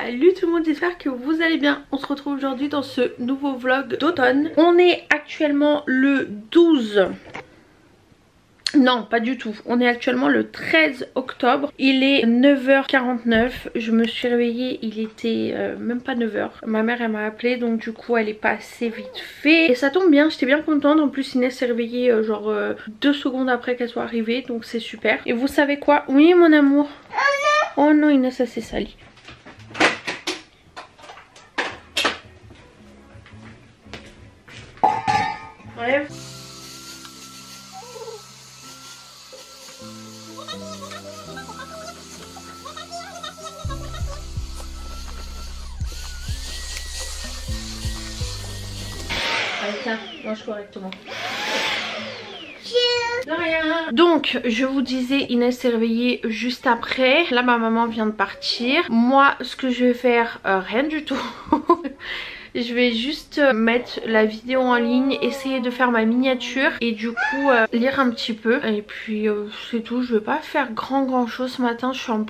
Salut tout le monde, j'espère que vous allez bien. On se retrouve aujourd'hui dans ce nouveau vlog d'automne. On est actuellement le 12. Non, pas du tout. On est actuellement le 13 octobre. Il est 9h49. Je me suis réveillée, il était même pas 9h. Ma mère elle m'a appelé, donc du coup elle est passée vite fait. Et ça tombe bien, j'étais bien contente. En plus Inès s'est réveillée genre 2 secondes après qu'elle soit arrivée, donc c'est super. Et vous savez quoi? Oui mon amour. Oh non Inès, ça s'est sali. Bref. Allez tiens, mange correctement. De rien. Donc je vous disais, Inès s'est réveillée juste après. Là ma maman vient de partir. Moi ce que je vais faire, rien du tout. Je vais juste mettre la vidéo en ligne, essayer de faire ma miniature et du coup lire un petit peu. Et puis c'est tout, je vais pas faire grand chose ce matin. Je suis un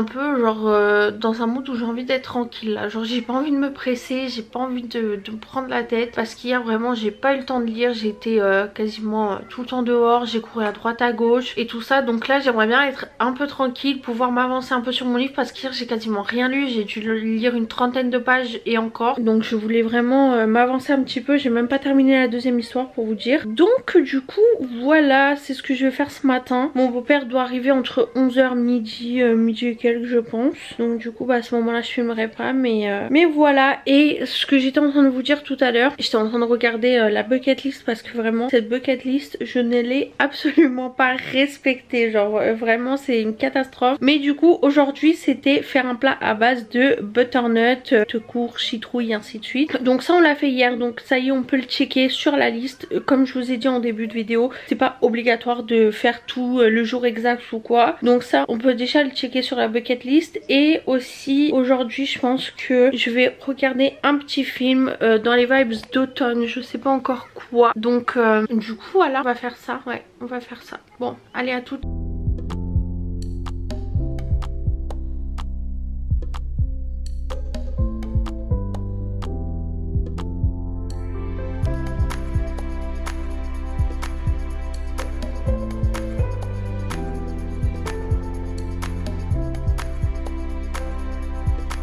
peu genre dans un mood où j'ai envie d'être tranquille là. Genre j'ai pas envie de me presser, j'ai pas envie de me prendre la tête. Parce qu'hier vraiment j'ai pas eu le temps de lire. J'ai été quasiment tout le temps dehors, j'ai couru à droite à gauche et tout ça. Donc là j'aimerais bien être un peu tranquille, pouvoir m'avancer un peu sur mon livre. Parce qu'hier j'ai quasiment rien lu, j'ai dû lire une trentaine de pages et encore. Donc je voulais vraiment m'avancer un petit peu. J'ai même pas terminé la deuxième histoire pour vous dire. Donc du coup voilà, c'est ce que je vais faire ce matin. Mon beau-père doit arriver entre 11h midi et quelques je pense. Donc du coup à ce moment là je filmerai pas, mais voilà. Et ce que j'étais en train de vous dire tout à l'heure, j'étais en train de regarder la bucket list parce que vraiment cette bucket list je ne l'ai absolument pas respectée. Genre vraiment c'est une catastrophe. Mais du coup aujourd'hui c'était faire un plat à base de butternut, secours, citrouille, ainsi de suite. Donc ça on l'a fait hier, donc ça y est on peut le checker sur la liste. Comme je vous ai dit en début de vidéo, c'est pas obligatoire de faire tout le jour exact ou quoi. Donc ça on peut déjà le checker sur la bucket list. Et aussi aujourd'hui je pense que je vais regarder un petit film dans les vibes d'automne, je sais pas encore quoi. Donc du coup voilà, on va faire ça. Ouais, on va faire ça. Bon allez, à toutes.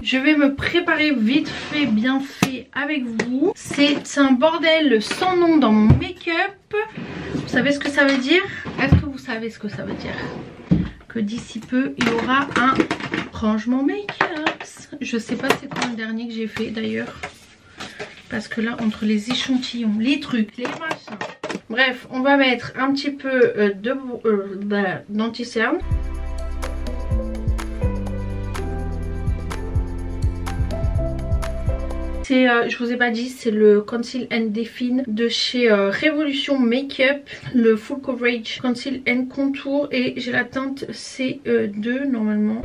Je vais me préparer vite fait, bien fait avec vous. C'est un bordel sans nom dans mon make-up. Vous savez ce que ça veut dire? Est-ce que vous savez ce que ça veut dire? Que d'ici peu, il y aura un rangement make-up. Je sais pas c'est quoi le dernier que j'ai fait d'ailleurs. Parce que là, entre les échantillons, les trucs, les machins. Bref, on va mettre un petit peu d'anti-cerne. Je vous ai pas dit, c'est le Conceal and Define de chez Révolution Makeup, le Full Coverage Conceal and Contour, et j'ai la teinte C2 normalement.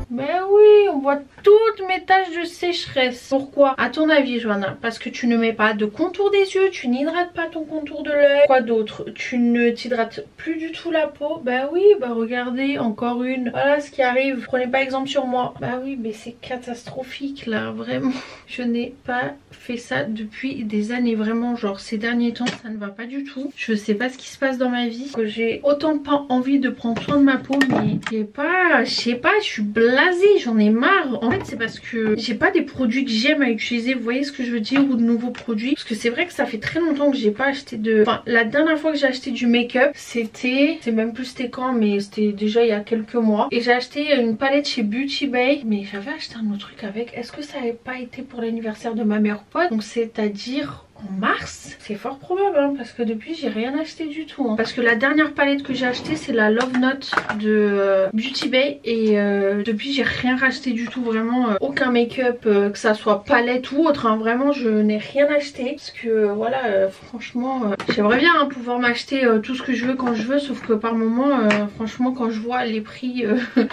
Ben oui, on voit toutes mes taches de sécheresse. Pourquoi? À ton avis, Johanna? Parce que tu ne mets pas de contour des yeux, tu n'hydrates pas ton contour de l'œil. Quoi d'autre? Tu ne t'hydrates plus du tout la peau. Bah oui, bah regardez, encore une. Voilà ce qui arrive. Prenez pas exemple sur moi. Bah oui, mais c'est catastrophique là, vraiment. Je n'ai pas fait ça depuis des années, vraiment. Genre ces derniers temps, ça ne va pas du tout. Je sais pas ce qui se passe dans ma vie. J'ai autant pas envie de prendre soin de ma peau, mais je sais pas, je suis blasée, j'en ai marre. En fait c'est parce que j'ai pas des produits que j'aime à utiliser, vous voyez ce que je veux dire, ou de nouveaux produits. Parce que c'est vrai que ça fait très longtemps que j'ai pas acheté de... Enfin la dernière fois que j'ai acheté du make-up c'était... C'est même plus c'était quand, mais c'était déjà il y a quelques mois. Et j'ai acheté une palette chez Beauty Bay. Mais j'avais acheté un autre truc avec. Est-ce que ça avait pas été pour l'anniversaire de ma meilleure pote? Donc c'est à dire... en mars, c'est fort probable hein, parce que depuis j'ai rien acheté du tout hein. Parce que la dernière palette que j'ai acheté c'est la Love Note de Beauty Bay. Et depuis j'ai rien racheté du tout, vraiment aucun make-up que ça soit palette ou autre hein. Vraiment je n'ai rien acheté parce que voilà franchement j'aimerais bien hein, pouvoir m'acheter tout ce que je veux quand je veux. Sauf que par moment franchement quand je vois les prix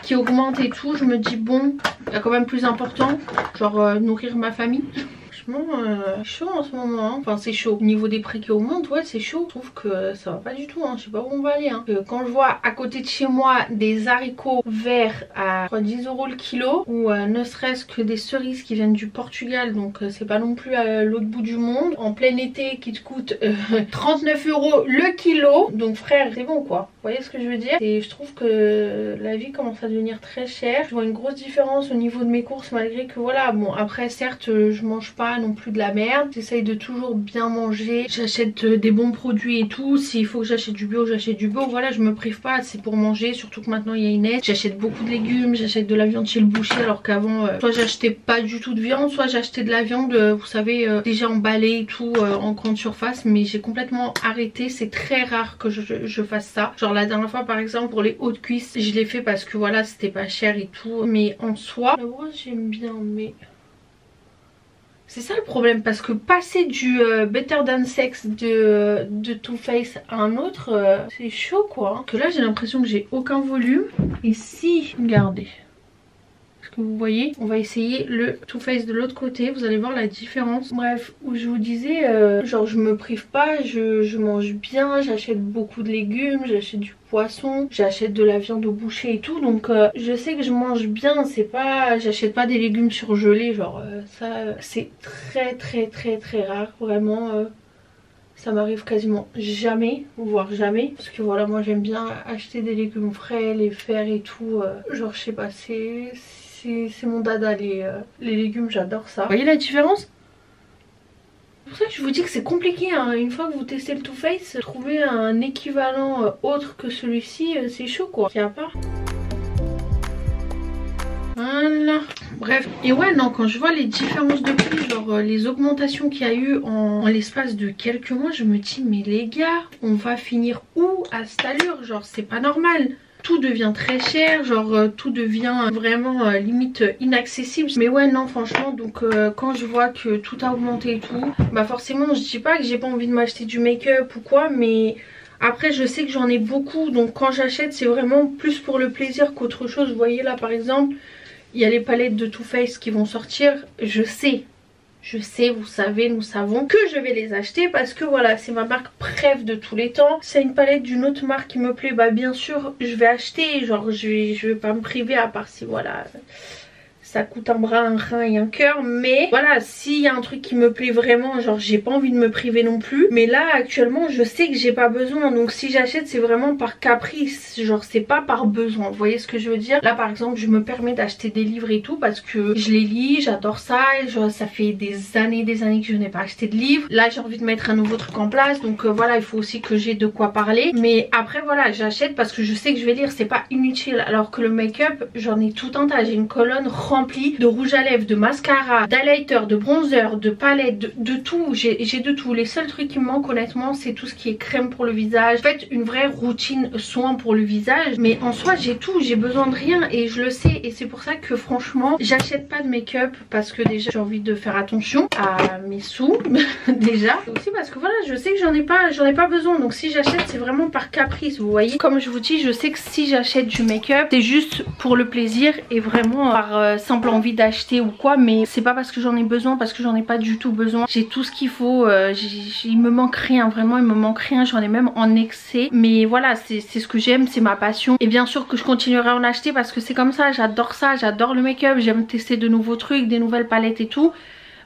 qui augmentent et tout, je me dis bon, il y a quand même plus important, genre nourrir ma famille. franchement chaud en ce moment hein. Enfin c'est chaud, au niveau des prix qui augmentent, ouais c'est chaud. Je trouve que ça va pas du tout hein. Je sais pas où on va aller hein. Quand je vois à côté de chez moi des haricots verts à 10 € le kilo, ou ne serait-ce que des cerises qui viennent du Portugal, donc c'est pas non plus à l'autre bout du monde, en plein été qui te coûte 39 € le kilo, donc frère c'est bon quoi. Vous voyez ce que je veux dire? Et je trouve que la vie commence à devenir très chère. Je vois une grosse différence au niveau de mes courses, malgré que voilà, bon après certes je mange pas non plus de la merde, j'essaye de toujours bien manger, j'achète des bons produits et tout. S'il faut que j'achète du bio, j'achète du bio, voilà, je me prive pas, c'est pour manger, surtout que maintenant il y a Inès. J'achète beaucoup de légumes, j'achète de la viande chez le boucher, alors qu'avant soit j'achetais pas du tout de viande, soit j'achetais de la viande vous savez déjà emballée et tout en grande surface. Mais j'ai complètement arrêté, c'est très rare que je fasse ça. Genre la dernière fois par exemple pour les hauts de cuisse, je l'ai fait parce que voilà c'était pas cher et tout, mais en soi la brosse j'aime bien, mais c'est ça le problème, parce que passer du Better Than Sex de Too Faced à un autre, c'est chaud quoi. Que là j'ai l'impression que j'ai aucun volume. Et si, regardez, est-ce que vous voyez, on va essayer le Too Faced de l'autre côté, vous allez voir la différence. Bref, où je vous disais, genre je me prive pas, je mange bien, j'achète beaucoup de légumes, j'achète du poisson, j'achète de la viande au boucher et tout, donc je sais que je mange bien. C'est pas, j'achète pas des légumes surgelés, genre ça c'est très rare, vraiment ça m'arrive quasiment jamais, voire jamais, parce que voilà moi j'aime bien acheter des légumes frais, les faire et tout, genre je sais pas, c'est mon dada les légumes, j'adore ça. Vous voyez la différence? C'est pour ça que je vous dis que c'est compliqué hein. Une fois que vous testez le Too Faced, trouver un équivalent autre que celui-ci, c'est chaud quoi. Il y a pas. Voilà. Bref, et ouais non, quand je vois les différences de prix, genre les augmentations qu'il y a eu en l'espace de quelques mois, je me dis mais les gars, on va finir où à cette allure? Genre c'est pas normal. Tout devient très cher, genre tout devient vraiment limite inaccessible. Mais ouais non franchement, donc quand je vois que tout a augmenté et tout, bah forcément je dis pas que j'ai pas envie de m'acheter du make-up ou quoi, mais après je sais que j'en ai beaucoup, donc quand j'achète c'est vraiment plus pour le plaisir qu'autre chose. Vous voyez là par exemple, il y a les palettes de Too Faced qui vont sortir, je sais, vous savez, nous savons que je vais les acheter parce que voilà, c'est ma marque préf de tous les temps. C'est une palette d'une autre marque qui me plaît, bah bien sûr je vais acheter, genre je vais pas me priver, à part si voilà ça coûte un bras, un rein et un cœur. Mais voilà, s'il y a un truc qui me plaît vraiment, genre j'ai pas envie de me priver non plus. Mais là actuellement je sais que j'ai pas besoin, donc si j'achète c'est vraiment par caprice, genre c'est pas par besoin. Vous voyez ce que je veux dire? Là par exemple je me permets d'acheter des livres et tout parce que je les lis, j'adore ça, et genre, ça fait des années que je n'ai pas acheté de livres. Là j'ai envie de mettre un nouveau truc en place, donc voilà, il faut aussi que j'ai de quoi parler. Mais après voilà, j'achète parce que je sais que je vais lire, c'est pas inutile. Alors que le make-up, j'en ai tout un tas, j'ai une colonne remplie de rouge à lèvres, de mascara, d'highlighter, de bronzer, de palette, de tout. J'ai de tout. Les seuls trucs qui me manquent honnêtement, c'est tout ce qui est crème pour le visage. En fait, une vraie routine soin pour le visage. Mais en soi, j'ai tout. J'ai besoin de rien et je le sais. Et c'est pour ça que franchement, j'achète pas de make-up parce que déjà, j'ai envie de faire attention à mes sous. Déjà. Et aussi parce que voilà, je sais que j'en ai pas besoin. Donc si j'achète, c'est vraiment par caprice. Vous voyez. Comme je vous dis, je sais que si j'achète du make-up, c'est juste pour le plaisir et vraiment par simple envie d'acheter ou quoi, mais c'est pas parce que j'en ai besoin, parce que j'en ai pas du tout besoin. J'ai tout ce qu'il faut, il me manque rien, vraiment il me manque rien, j'en ai même en excès. Mais voilà, c'est ce que j'aime, c'est ma passion. Et bien sûr que je continuerai à en acheter parce que c'est comme ça, j'adore le make-up, j'aime tester de nouveaux trucs, des nouvelles palettes et tout.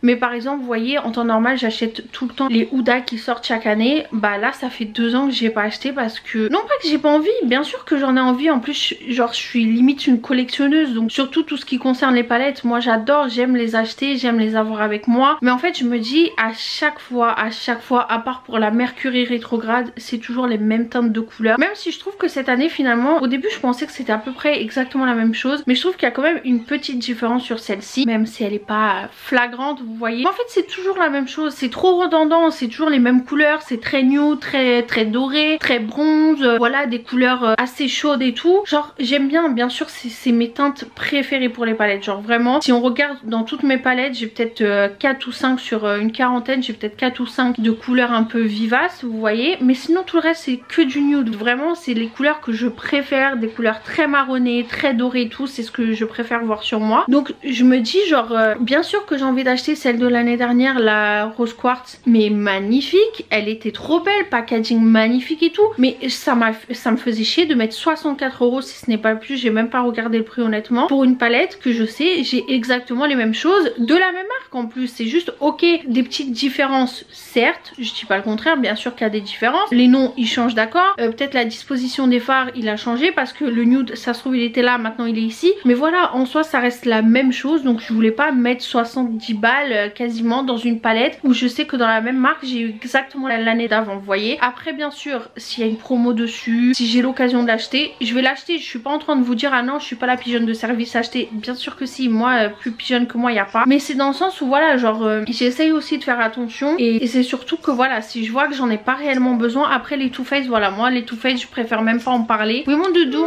Mais par exemple vous voyez, en temps normal j'achète tout le temps les Huda qui sortent chaque année. Bah là ça fait 2 ans que j'ai pas acheté parce que, non pas que j'ai pas envie, bien sûr que j'en ai envie. En plus genre je suis limite une collectionneuse, donc surtout tout ce qui concerne les palettes, moi j'adore, j'aime les acheter, j'aime les avoir avec moi. Mais en fait je me dis à chaque fois, à part pour la Mercury rétrograde, c'est toujours les mêmes teintes de couleurs. Même si je trouve que cette année finalement, au début je pensais que c'était à peu près exactement la même chose, mais je trouve qu'il y a quand même une petite différence sur celle-ci, même si elle est pas flagrante. Vous voyez, mais en fait c'est toujours la même chose, c'est trop redondant, c'est toujours les mêmes couleurs, c'est très nude, très doré, très bronze, voilà, des couleurs assez chaudes et tout. Genre j'aime bien, bien sûr c'est mes teintes préférées pour les palettes, genre vraiment si on regarde dans toutes mes palettes, j'ai peut-être 4 ou 5 sur une quarantaine, j'ai peut-être 4 ou 5 de couleurs un peu vivaces, vous voyez, mais sinon tout le reste c'est que du nude. Vraiment c'est les couleurs que je préfère, des couleurs très marronnées, très dorées et tout, c'est ce que je préfère voir sur moi. Donc je me dis genre bien sûr que j'ai envie d'acheter celle de l'année dernière, la rose quartz, mais magnifique, elle était trop belle, packaging magnifique et tout, mais ça me faisait chier de mettre 64 € si ce n'est pas plus, j'ai même pas regardé le prix honnêtement, pour une palette que je sais j'ai exactement les mêmes choses de la même marque en plus. C'est juste ok, des petites différences certes, je dis pas le contraire, bien sûr qu'il y a des différences, les noms ils changent d'accord, peut-être la disposition des fards il a changé parce que le nude ça se trouve il était là, maintenant il est ici, mais voilà, en soi ça reste la même chose, donc je voulais pas mettre 70 balles quasiment dans une palette où je sais que dans la même marque j'ai eu exactement l'année d'avant, vous voyez. Après bien sûr s'il y a une promo dessus, si j'ai l'occasion de l'acheter, je vais l'acheter. Je suis pas en train de vous dire ah non je suis pas la pigeonne de service acheter, bien sûr que si, moi plus pigeonne que moi y a pas, mais c'est dans le sens où voilà genre j'essaye aussi de faire attention et c'est surtout que voilà, si je vois que j'en ai pas réellement besoin, après les Too Faced, voilà, moi les Too Faced je préfère même pas en parler. Oui mon doudou,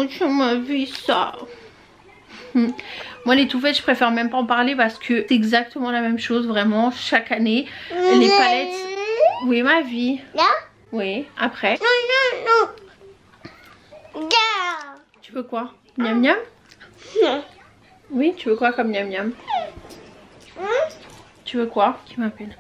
tu m'as vu ça. Moi les Too Faced je préfère même pas en parler parce que c'est exactement la même chose vraiment chaque année. Les palettes, oui ma vie. Oui, après. Tu veux quoi? Miam miam? Oui, tu veux quoi comme miam miam? Tu veux quoi? Qui m'appelle?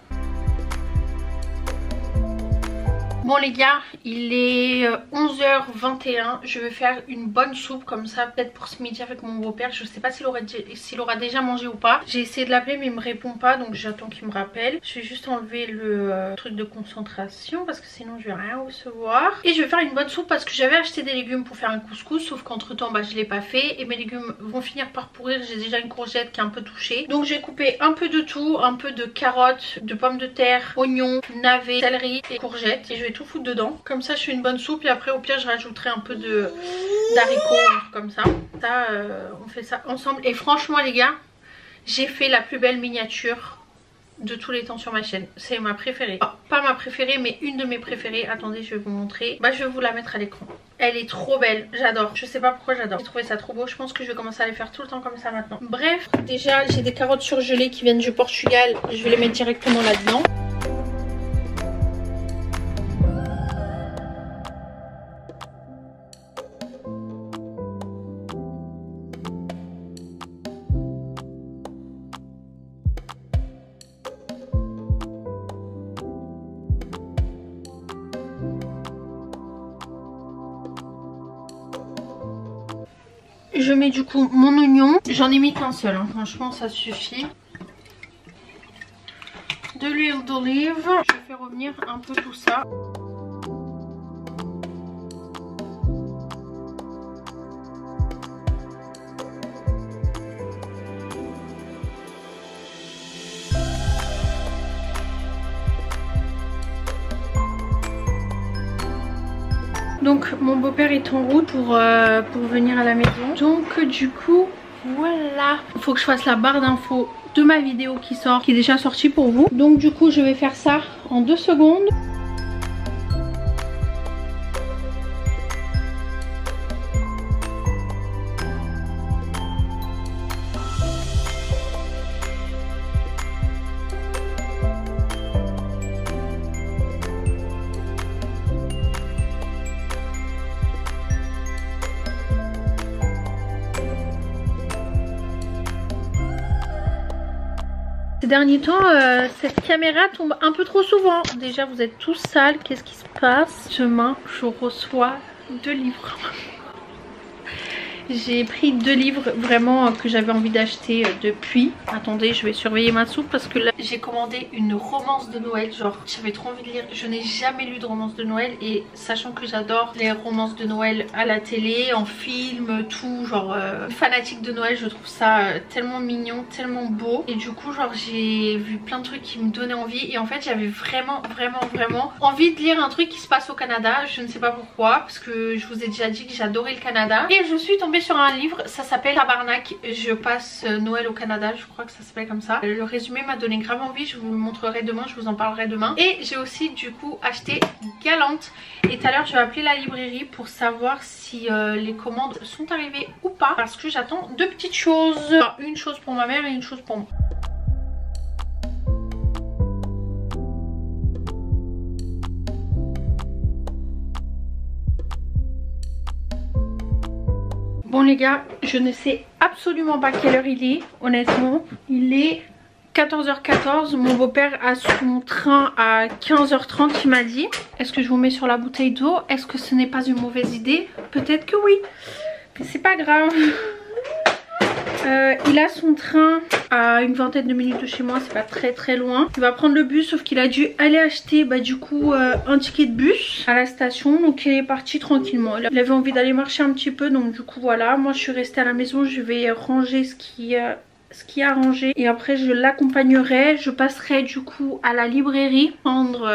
Bon les gars, il est 11h21, je vais faire une bonne soupe comme ça, peut-être pour ce midi avec mon beau-père. Je sais pas s'il aura déjà mangé ou pas. J'ai essayé de l'appeler mais il me répond pas, donc j'attends qu'il me rappelle. Je vais juste enlever le truc de concentration parce que sinon je vais rien recevoir. Et je vais faire une bonne soupe parce que j'avais acheté des légumes pour faire un couscous, sauf qu'entre temps bah, je l'ai pas fait et mes légumes vont finir par pourrir. J'ai déjà une courgette qui est un peu touchée, donc j'ai coupé un peu de tout, un peu de carottes, de pommes de terre, oignons, navets, céleri et courgettes, et je vais tout foutre dedans. Comme ça je fais une bonne soupe et après au pire je rajouterai un peu d'haricots comme ça. On fait ça ensemble et franchement les gars, j'ai fait la plus belle miniature de tous les temps sur ma chaîne. C'est ma préférée. Oh, pas ma préférée mais une de mes préférées. Attendez, je vais vous montrer. Bah je vais vous la mettre à l'écran. Elle est trop belle, j'adore. Je sais pas pourquoi j'adore. J'ai trouvé ça trop beau. Je pense que je vais commencer à les faire tout le temps comme ça maintenant. Bref, déjà j'ai des carottes surgelées qui viennent du Portugal. Je vais les mettre directement là-dedans. Je mets du coup mon oignon. J'en ai mis qu'un seul, hein. Franchement ça suffit. De l'huile d'olive. Je fais revenir un peu tout ça. Donc mon beau-père est en route pour venir à la maison. Donc du coup voilà, il faut que je fasse la barre d'infos de ma vidéo qui sort, qui est déjà sortie pour vous. Donc du coup je vais faire ça en 2 secondes. Ces derniers temps, cette caméra tombe un peu trop souvent. Déjà, vous êtes tous sales. Qu'est-ce qui se passe? Demain, je reçois 2 livres. J'ai pris 2 livres vraiment que j'avais envie d'acheter depuis. Attendez, je vais surveiller ma soupe parce que là j'ai commandé une romance de Noël. Genre j'avais trop envie de lire. Je n'ai jamais lu de romance de Noël et sachant que j'adore les romances de Noël à la télé, en film, tout, genre fanatique de Noël, je trouve ça tellement mignon, tellement beau. Et du coup genre j'ai vu plein de trucs qui me donnaient envie et en fait j'avais vraiment envie de lire un truc qui se passe au Canada. Je ne sais pas pourquoi parce que je vous ai déjà dit que j'adorais le Canada et je suis tombée sur un livre, ça s'appelle Tabarnak, je passe Noël au Canada, je crois que ça s'appelle comme ça. Le résumé m'a donné grave envie, je vous le montrerai demain, je vous en parlerai demain. Et j'ai aussi du coup acheté Galante et tout à l'heure je vais appeler la librairie pour savoir si les commandes sont arrivées ou pas parce que j'attends 2 petites choses, enfin, une chose pour ma mère et une chose pour moi. Bon les gars, je ne sais absolument pas quelle heure il est, honnêtement. Il est 14h14, mon beau-père a son train à 15h30, il m'a dit. Est-ce que je vous mets sur la bouteille d'eau? Est-ce que ce n'est pas une mauvaise idée? Peut-être que oui, mais c'est pas grave. Il a son train à une vingtaine de minutes de chez moi, c'est pas très loin. Il va prendre le bus, sauf qu'il a dû aller acheter du coup un ticket de bus à la station. Donc il est parti tranquillement. Il avait envie d'aller marcher un petit peu, donc du coup voilà. Moi je suis restée à la maison, je vais ranger ce qui est à ranger. Et après je l'accompagnerai. Je passerai du coup à la librairie prendre...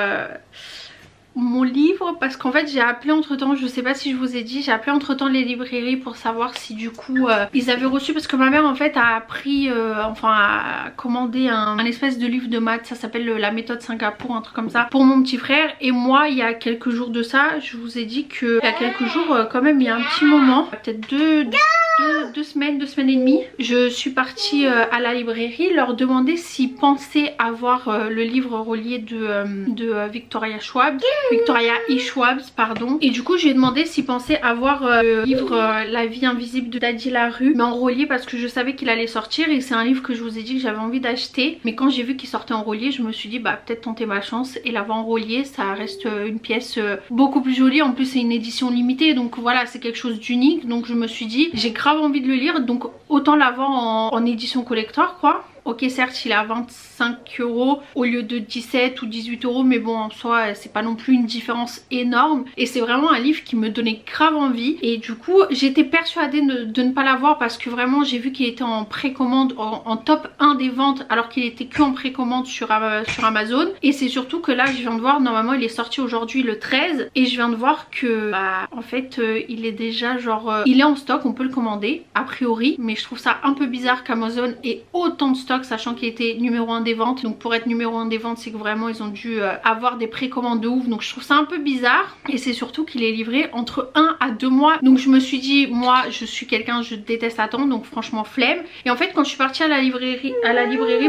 mon livre, parce qu'en fait j'ai appelé entre temps, je sais pas si je vous ai dit, j'ai appelé entre temps les librairies pour savoir si du coup ils avaient reçu, parce que ma mère en fait a pris a commandé un espèce de livre de maths, ça s'appelle la méthode Singapour, un truc comme ça, pour mon petit frère. Et moi il y a quelques jours de ça, je vous ai dit que il y a quelques jours quand même, il y a un petit moment, peut-être deux semaines et demie, je suis partie à la librairie leur demander s'ils pensaient avoir le livre relié de Victoria E. Schwab, pardon. Et du coup je lui ai demandé s'il pensait avoir le livre La vie invisible de Daddy Larue, mais en relié, parce que je savais qu'il allait sortir. Et c'est un livre que je vous ai dit que j'avais envie d'acheter, mais quand j'ai vu qu'il sortait en relié, je me suis dit bah peut-être tenter ma chance et l'avoir en relié. Ça reste une pièce beaucoup plus jolie, en plus c'est une édition limitée, donc voilà, c'est quelque chose d'unique. Donc je me suis dit j'ai grave envie de le lire, donc autant l'avoir en édition collector quoi. Ok, certes il est à 25 € au lieu de 17 ou 18 €, mais bon en soi c'est pas non plus une différence énorme. Et c'est vraiment un livre qui me donnait grave envie. Et du coup j'étais persuadée de ne pas l'avoir, parce que vraiment j'ai vu qu'il était en précommande, en top 1 des ventes, alors qu'il était que en précommande sur Amazon. Et c'est surtout que là je viens de voir, normalement il est sorti aujourd'hui le 13, et je viens de voir que en fait il est déjà genre il est en stock, on peut le commander a priori. Mais je trouve ça un peu bizarre qu'Amazon ait autant de stock, sachant qu'il était numéro 1 des ventes. Donc pour être numéro 1 des ventes, c'est que vraiment ils ont dû avoir des précommandes de ouf. Donc je trouve ça un peu bizarre. Et c'est surtout qu'il est livré entre 1 à 2 mois. Donc je me suis dit, moi je suis quelqu'un, je déteste attendre, donc franchement flemme. Et en fait quand je suis partie à la librairie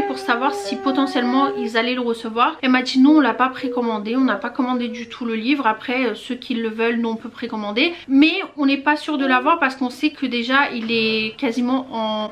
pour savoir si potentiellement ils allaient le recevoir, elle m'a dit non, on l'a pas précommandé, on n'a pas commandé du tout le livre. Après ceux qui le veulent, nous on peut précommander, mais on n'est pas sûr de l'avoir, parce qu'on sait que déjà il est quasiment en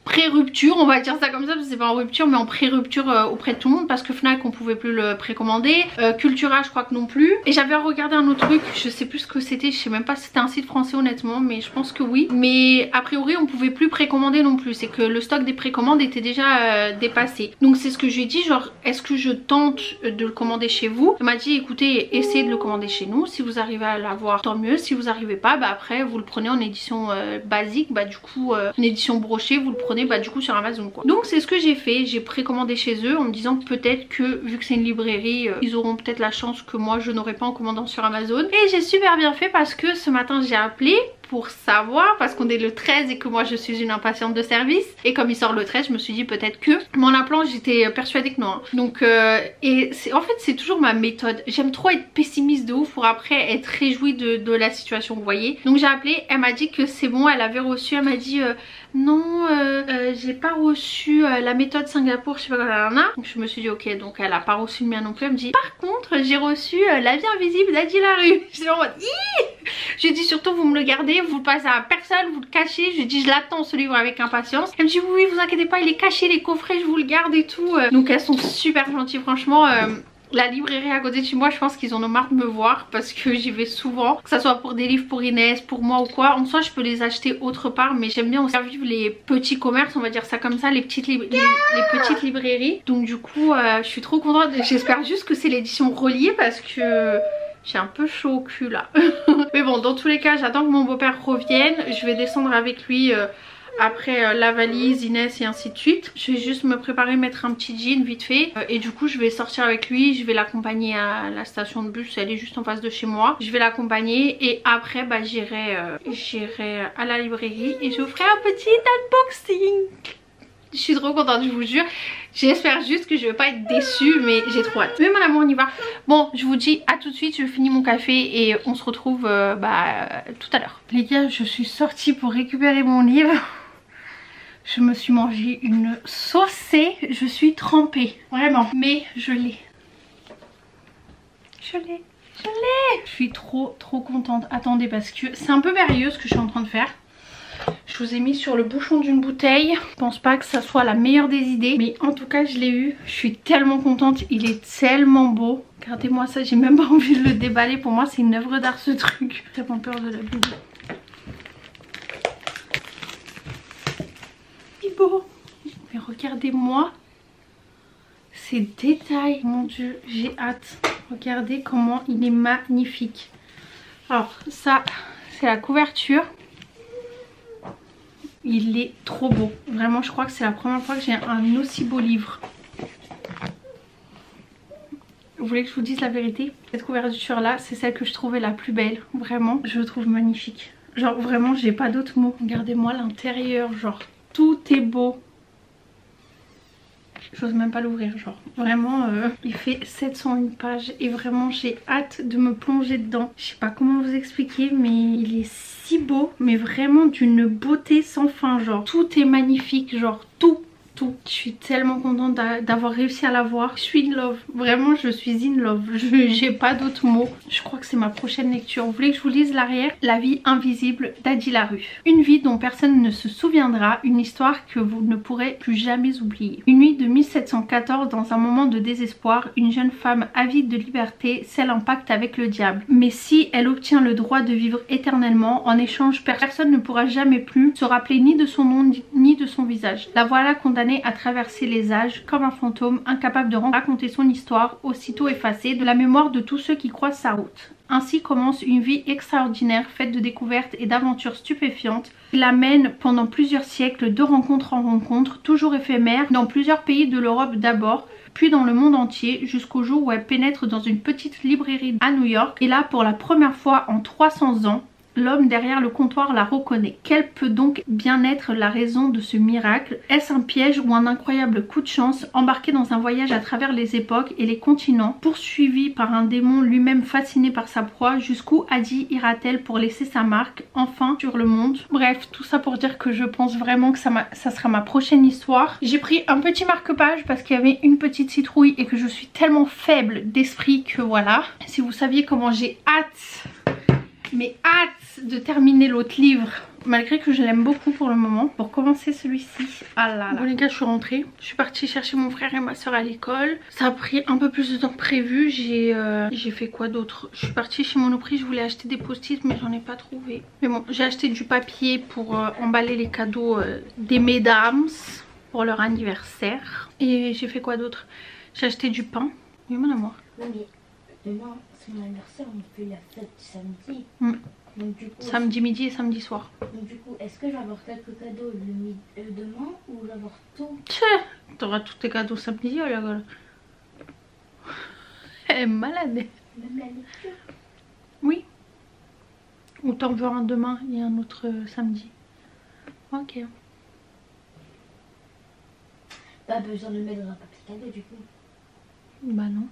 pré-rupture, on va dire ça comme ça, parce que c'est pas en rupture mais en pré-rupture auprès de tout le monde, parce que Fnac on pouvait plus le précommander, Cultura je crois que non plus. Et j'avais regardé un autre truc, je sais plus ce que c'était, je sais même pas si c'était un site français honnêtement, mais je pense que oui. Mais a priori on pouvait plus précommander non plus, c'est que le stock des précommandes était déjà dépassé. Donc c'est ce que je lui ai dit, genre est-ce que je tente de le commander chez vous? Elle m'a dit écoutez, essayez de le commander chez nous, si vous arrivez à l'avoir tant mieux, si vous arrivez pas bah après vous le prenez en édition basique, bah du coup une édition brochée, vous le prenez bah du coup sur Amazon quoi. Donc c'est ce que j'ai fait, j'ai précommandé chez eux en me disant que peut-être que vu que c'est une librairie, ils auront peut-être la chance que moi je n'aurai pas en commandant sur Amazon. Et j'ai super bien fait, parce que ce matin j'ai appelé pour savoir, parce qu'on est le 13 et que moi je suis une impatiente de service, et comme il sort le 13 je me suis dit peut-être que, mais en appelant j'étais persuadée que non hein. Donc et en fait c'est toujours ma méthode, j'aime trop être pessimiste de ouf pour après être réjouie de la situation, vous voyez. Donc j'ai appelé, elle m'a dit que c'est bon, elle avait reçu, elle m'a dit non j'ai pas reçu la méthode Singapour, je sais pas quoi là. Donc je me suis dit ok, donc elle a pas reçu le mien non plus. Elle me dit par contre j'ai reçu La vie invisible d'Addy Larue. J'étais en mode j'ai dit surtout vous me le gardez, vous le passez à personne, vous le cachez. Je dis je l'attends ce livre avec impatience. Elle me dit oui vous inquiétez pas, il est caché les coffrets, je vous le garde et tout. Donc elles sont super gentilles franchement. La librairie à côté de chez moi, je pense qu'ils en ont marre de me voir, parce que j'y vais souvent, que ça soit pour des livres pour Inès, pour moi ou quoi. En soi je peux les acheter autre part, mais j'aime bien aussi vivre les petits commerces, on va dire ça comme ça, les petites librairies. Donc du coup je suis trop contente. J'espère juste que c'est l'édition reliée, parce que j'ai un peu chaud au cul là. Mais bon dans tous les cas j'attends que mon beau-père revienne. Je vais descendre avec lui après la valise, Inès et ainsi de suite. Je vais juste me préparer, mettre un petit jean vite fait. Et du coup je vais sortir avec lui, je vais l'accompagner à la station de bus, elle est juste en face de chez moi. Je vais l'accompagner et après bah j'irai à la librairie et je vous ferai un petit unboxing. Je suis trop contente, je vous jure. J'espère juste que je vais pas être déçue, mais j'ai trop hâte. Mais mon amour on y va. Bon je vous dis à tout de suite, je finis mon café et on se retrouve tout à l'heure. Les gars je suis sortie pour récupérer mon livre. Je me suis mangé une saucée, je suis trempée, vraiment. Mais je l'ai. Je suis trop contente. Attendez parce que c'est un peu périlleux ce que je suis en train de faire. Je vous ai mis sur le bouchon d'une bouteille. Je pense pas que ça soit la meilleure des idées, mais en tout cas je l'ai eu. Je suis tellement contente, il est tellement beau. Regardez-moi ça, j'ai même pas envie de le déballer. Pour moi c'est une œuvre d'art ce truc. J'ai vraiment peur de l'abîmer. C'est beau. Mais regardez-moi ces détails. Mon dieu, j'ai hâte. Regardez comment il est magnifique. Alors ça c'est la couverture. Il est trop beau. Vraiment, je crois que c'est la première fois que j'ai un aussi beau livre. Vous voulez que je vous dise la vérité? Cette couverture là, c'est celle que je trouvais la plus belle. Vraiment, je le trouve magnifique. Genre vraiment, j'ai pas d'autres mots. Regardez-moi l'intérieur, genre tout est beau. J'ose même pas l'ouvrir, genre vraiment il fait 701 pages et vraiment j'ai hâte de me plonger dedans. Je sais pas comment vous expliquer, mais il est si beau, mais vraiment d'une beauté sans fin. Genre tout est magnifique, genre tout. Je suis tellement contente d'avoir réussi à l'avoir. Je suis in love, vraiment je suis in love. J'ai pas d'autres mots. Je crois que c'est ma prochaine lecture. Vous voulez que je vous lise l'arrière? La vie invisible d'Adi Larue. Une vie dont personne ne se souviendra, une histoire que vous ne pourrez plus jamais oublier. Une nuit de 1714, dans un moment de désespoir, une jeune femme avide de liberté scelle un pacte avec le diable. Mais si elle obtient le droit de vivre éternellement, en échange personne ne pourra jamais plus se rappeler ni de son nom ni de son visage. La voilà condamnée à traverser les âges comme un fantôme, incapable de raconter son histoire, aussitôt effacée de la mémoire de tous ceux qui croisent sa route. Ainsi commence une vie extraordinaire faite de découvertes et d'aventures stupéfiantes qui l'amène pendant plusieurs siècles de rencontre en rencontre, toujours éphémères, dans plusieurs pays de l'Europe d'abord, puis dans le monde entier, jusqu'au jour où elle pénètre dans une petite librairie à New York. Et là, pour la première fois en 300 ans, l'homme derrière le comptoir la reconnaît. Quelle peut donc bien être la raison de ce miracle? Est-ce un piège ou un incroyable coup de chance, embarqué dans un voyage à travers les époques et les continents, poursuivi par un démon lui-même fasciné par sa proie? Jusqu'où Adi ira-t-elle pour laisser sa marque enfin sur le monde? Bref, tout ça pour dire que je pense vraiment que ça sera ma prochaine histoire. J'ai pris un petit marque-page parce qu'il y avait une petite citrouille et que je suis tellement faible d'esprit que voilà. Si vous saviez comment j'ai hâte, mais hâte de terminer l'autre livre, malgré que je l'aime beaucoup pour le moment, pour commencer celui-ci. Ah là là. Bon les gars, je suis rentrée, je suis partie chercher mon frère et ma soeur à l'école. Ça a pris un peu plus de temps que prévu. J'ai fait quoi d'autre? Je suis partie chez Monoprix, je voulais acheter des post-it mais j'en ai pas trouvé. Mais bon, j'ai acheté du papier pour emballer les cadeaux des mesdames pour leur anniversaire. Et j'ai fait quoi d'autre? J'ai acheté du pain. Oui mon amour. Oui, mais demain c'est mon anniversaire, on fait la fête samedi. Donc, du coup, samedi midi et samedi soir. Donc du coup, est-ce que je vais avoir quelques cadeaux demain ou je vais avoir tout? T'auras tous tes cadeaux samedi, oh la gueule. Elle est malade. Même la lecture? Oui. Ou t'en veux un demain et un autre samedi. Ok. Pas besoin de mettre dans un papier cadeau du coup. Bah non.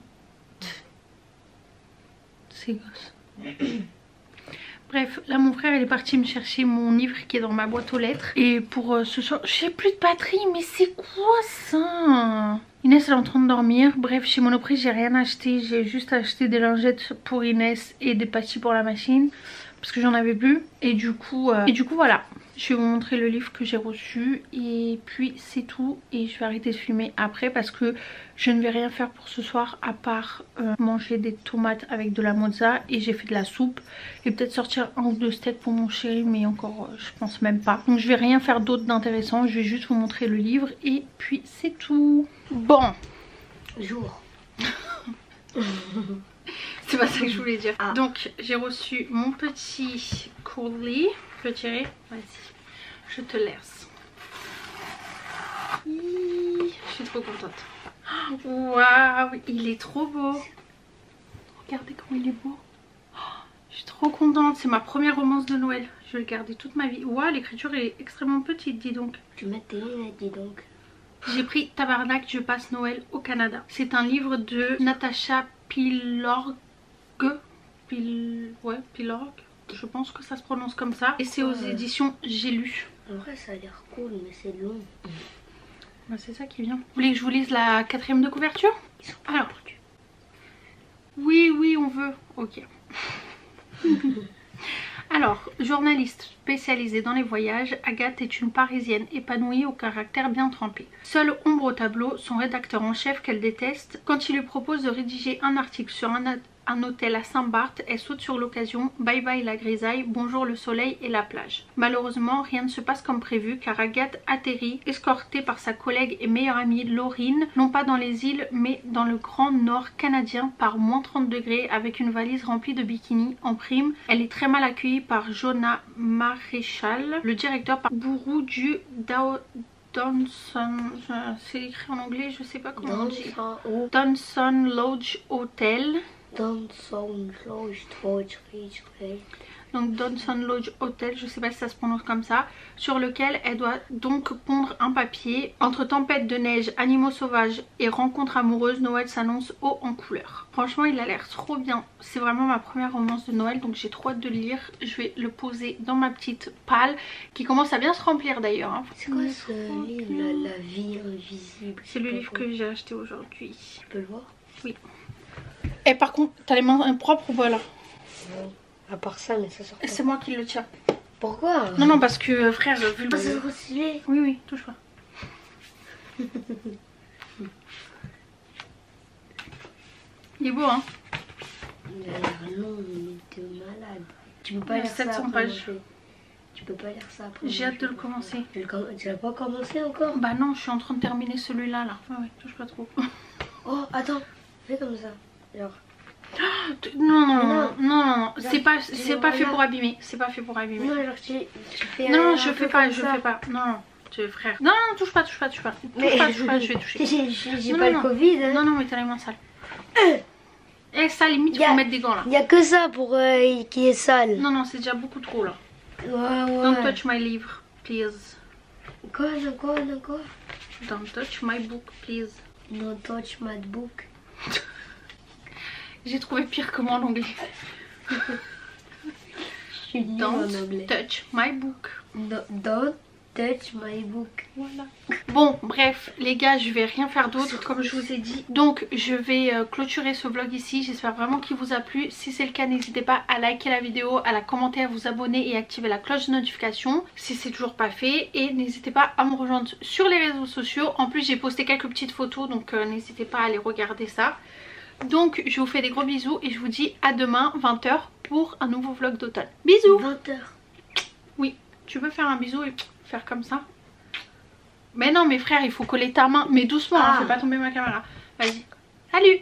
C'est gosse. Bref, là mon frère il est parti me chercher mon livre qui est dans ma boîte aux lettres. Et pour ce soir, j'ai plus de batterie, mais c'est quoi ça? Inès elle est en train de dormir. Bref, chez Monoprix j'ai rien acheté. J'ai juste acheté des lingettes pour Inès et des pastilles pour la machine. Parce que j'en avais plus. Et du coup voilà. Je vais vous montrer le livre que j'ai reçu. Et puis c'est tout. Et je vais arrêter de filmer après parce que je ne vais rien faire pour ce soir à part manger des tomates avec de la mozza. Et j'ai fait de la soupe. Et peut-être sortir un ou deux steaks pour mon chéri. Mais encore je pense même pas. Donc je vais rien faire d'autre d'intéressant. Je vais juste vous montrer le livre. Et puis c'est tout. Bon. Jour. C'est pas ça que je voulais dire. Ah. Donc j'ai reçu mon petit courrier. Je peux tirer? Vas-y. Je te laisse. Je suis trop contente. Waouh, il est trop beau. Regardez comment il est beau. Je suis trop contente. C'est ma première romance de Noël. Je vais le garder toute ma vie. Waouh, l'écriture est extrêmement petite, dis donc. Tu mets tes lunettes, dis donc. J'ai pris Tabarnak, je passe Noël au Canada. C'est un livre de Natasha Pilorg. Pilorg. Je pense que ça se prononce comme ça. Et c'est aux éditions J'ai lu. En vrai ça a l'air cool mais c'est long. Bah, c'est ça qui vient. Vous voulez que je vous lise la 4e de couverture? Alors. Oui, on veut. Ok. Alors, journaliste spécialisée dans les voyages, Agathe est une Parisienne épanouie au caractère bien trempé. Seule ombre au tableau, son rédacteur en chef qu'elle déteste. Quand il lui propose de rédiger un article sur un hôtel à Saint-Barth, elle saute sur l'occasion. Bye bye la grisaille, bonjour le soleil et la plage. Malheureusement, rien ne se passe comme prévu car Agathe atterrit, escortée par sa collègue et meilleure amie Laurine, non pas dans les îles mais dans le grand nord canadien par moins 30 degrés avec une valise remplie de bikinis. En prime, elle est très mal accueillie par Jonah Maréchal, le directeur par Bourou du Dawson, c'est écrit en anglais, je sais pas comment on dit. Dawson Lodge Hotel. Donc Dawson Lodge Hotel, je sais pas si ça se prononce comme ça, sur lequel elle doit donc pondre un papier. Entre tempête de neige, animaux sauvages et rencontres amoureuses, Noël s'annonce haut en couleurs. Franchement il a l'air trop bien, c'est vraiment ma première romance de Noël donc j'ai trop hâte de le lire. Je vais le poser dans ma petite palle qui commence à bien se remplir d'ailleurs hein. C'est quoi ce livre, la vie invisible? C'est le livre que j'ai acheté aujourd'hui. Tu peux le voir? Oui. Et par contre, t'as les mains propres ou pas là? Non. À part ça, mais ça sort pas. C'est moi qui le tiens. Pourquoi? Non, non, parce que frère, vu le... Ah, c'est trop stylé. Oui, oui, touche pas. Il est beau, hein? Il a l'air long, mais de malade. Tu peux pas lire 700 ça pages. Tu peux pas lire ça après. J'ai hâte de le commencer. Tu l'as pas commencé encore? Bah non, je suis en train de terminer celui-là, là. Ouais, ouais, touche pas trop. Oh, attends. Fais comme ça. Genre... Non, non, non, non, non. C'est pas fait pour abîmer. C'est pas fait pour abîmer. Non, genre tu fais... Non, je fais pas, je fais pas. Non, non. Tu es frère. Non, non, touche pas, touche pas, touche pas. Touche pas, touche pas, je vais toucher. J'ai pas le Covid. Hein. Non, non, mais t'as les mains sales. Eh, ça, limite, il faut mettre des gants là. Il y a que ça pour qui est sale. Non, non, c'est déjà beaucoup trop là. Ouais, ouais. Don't touch my livre, please. Quoi, quoi? Don't touch my book, please. Don't touch my book. J'ai trouvé pire que moi en anglais. Don't touch my book. Don't touch my book. Voilà. Bon, bref, les gars, je vais rien faire d'autre comme je vous ai dit. Donc, je vais clôturer ce vlog ici. J'espère vraiment qu'il vous a plu. Si c'est le cas, n'hésitez pas à liker la vidéo, à la commenter, à vous abonner et activer la cloche de notification si c'est toujours pas fait. Et n'hésitez pas à me rejoindre sur les réseaux sociaux. En plus, j'ai posté quelques petites photos, donc n'hésitez pas à aller regarder ça. Donc je vous fais des gros bisous et je vous dis à demain 20 h pour un nouveau vlog d'automne. Bisous. 20 h. Oui, tu veux faire un bisou et faire comme ça? Mais non mais frère, il faut coller ta main, mais doucement, hein, fais pas tomber ma caméra. Vas-y. Salut.